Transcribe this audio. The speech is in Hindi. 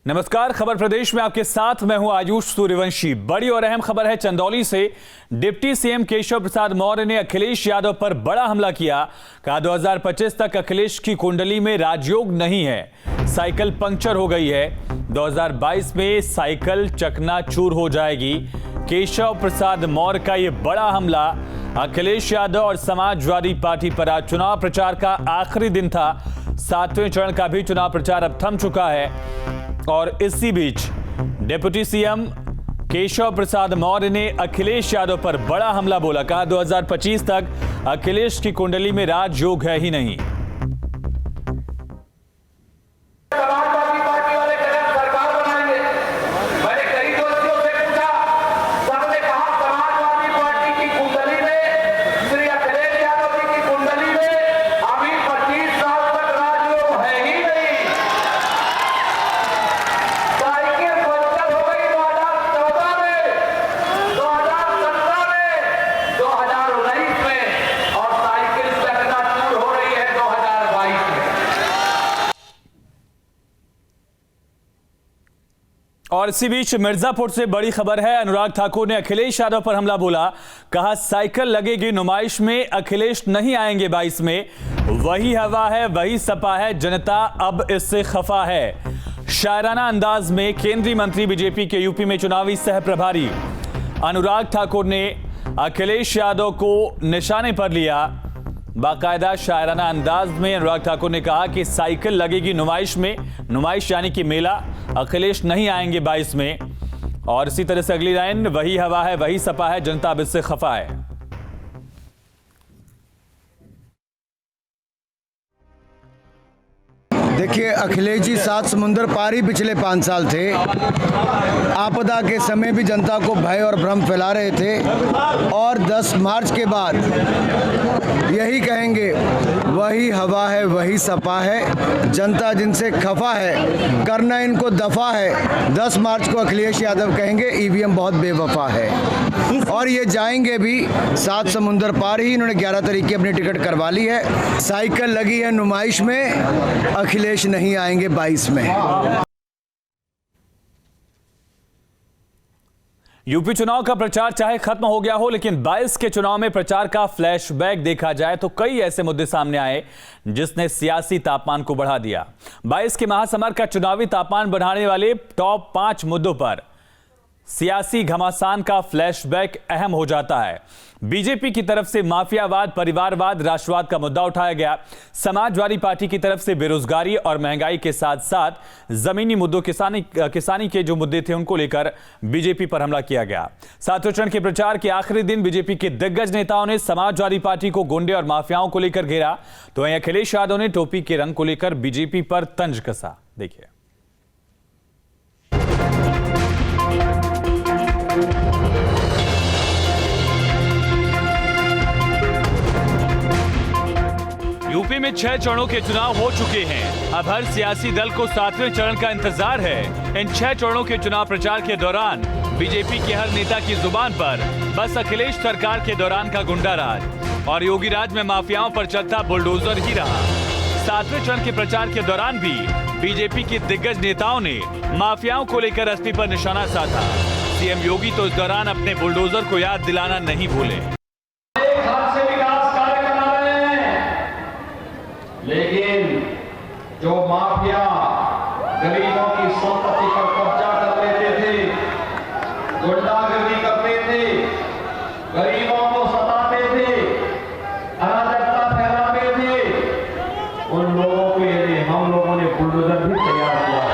नमस्कार, खबर प्रदेश में आपके साथ मैं हूं आयुष सूर्यवंशी। बड़ी और अहम खबर है चंदौली से। डिप्टी सीएम केशव प्रसाद मौर्य ने अखिलेश यादव पर बड़ा हमला किया। कहा 2025 तक अखिलेश की कुंडली में राजयोग नहीं है, साइकिल पंक्चर हो गई है, 2022 में साइकिल चकनाचूर हो जाएगी। केशव प्रसाद मौर्य का यह बड़ा हमला अखिलेश यादव और समाजवादी पार्टी पर। आज चुनाव प्रचार का आखिरी दिन था। 7वें चरण का भी चुनाव प्रचार अब थम चुका है और इसी बीच डिप्टी सीएम केशव प्रसाद मौर्य ने अखिलेश यादव पर बड़ा हमला बोला। कहा 2025 तक अखिलेश की कुंडली में राजयोग है ही नहीं। और इसी बीच मिर्जापुर से बड़ी खबर है। अनुराग ठाकुर ने अखिलेश यादव पर हमला बोला। कहा साइकिल लगेगी नुमाइश में, अखिलेश नहीं आएंगे 22 में। वही हवा है, वही सपा है, जनता अब इससे खफा है। शायराना अंदाज में केंद्रीय मंत्री बीजेपी के यूपी में चुनावी सह प्रभारी अनुराग ठाकुर ने अखिलेश यादव को निशाने पर लिया। बाकायदा शायराना अंदाज में अनुराग ठाकुर ने कहा कि साइकिल लगेगी नुमाइश में, नुमाइश यानी कि मेला, अखिलेश नहीं आएंगे 22 में। और इसी तरह से अगली लाइन, वही हवा है, वही सपा है, जनता अब इससे खफा है। देखिए, अखिलेश जी 7 समुंदर पार ही पिछले 5 साल थे। आपदा के समय भी जनता को भय और भ्रम फैला रहे थे और 10 मार्च के बाद यही कहेंगे, वही हवा है, वही सपा है, जनता जिनसे खफा है, करना इनको दफा है। 10 मार्च को अखिलेश यादव कहेंगे ईवीएम बहुत बेवफा है और ये जाएंगे भी 7 समुंदर पार ही। इन्होंने 11 तारीख की अपनी टिकट करवा ली है। साइकिल लगी है नुमाइश में, अखिलेश नहीं आएंगे 22 में। यूपी चुनाव का प्रचार चाहे खत्म हो गया हो, लेकिन 22 के चुनाव में प्रचार का फ्लैशबैक देखा जाए तो कई ऐसे मुद्दे सामने आए जिसने सियासी तापमान को बढ़ा दिया। 22 के महासमर का चुनावी तापमान बढ़ाने वाले टॉप 5 मुद्दों पर सियासी घमासान का फ्लैशबैक अहम हो जाता है। बीजेपी की तरफ से माफियावाद, परिवारवाद, राष्ट्रवाद का मुद्दा उठाया गया। समाजवादी पार्टी की तरफ से बेरोजगारी और महंगाई के साथ साथ जमीनी मुद्दों, किसानी के जो मुद्दे थे उनको लेकर बीजेपी पर हमला किया गया। 7वें चरण के प्रचार के आखिरी दिन बीजेपी के दिग्गज नेताओं ने समाजवादी पार्टी को गुंडे और माफियाओं को लेकर घेरा, तो वहीं अखिलेश यादव ने टोपी के रंग को लेकर बीजेपी पर तंज कसा। देखिए, यूपी में 6 चरणों के चुनाव हो चुके हैं। अब हर सियासी दल को 7वें चरण का इंतजार है। इन 6 चरणों के चुनाव प्रचार के दौरान बीजेपी के हर नेता की जुबान पर बस अखिलेश सरकार के दौरान का गुंडा राज और योगी राज में माफियाओं पर चलता बुलडोजर ही रहा। 7वें चरण के प्रचार के दौरान भी बीजेपी के दिग्गज नेताओं ने माफियाओं को लेकर एसपी पर निशाना साधा। सीएम योगी तो इस दौरान अपने बुलडोजर को याद दिलाना नहीं भूले। लेकिन जो माफिया गरीबों की संपत्ति पर कब्जा कर लेते थे, गुंडागर्दी करते थे, गरीबों को सताते थे, अराजकता फैलाते थे, उन लोगों के लिए हम लोगों ने बुलडोजर भी तैयार किया।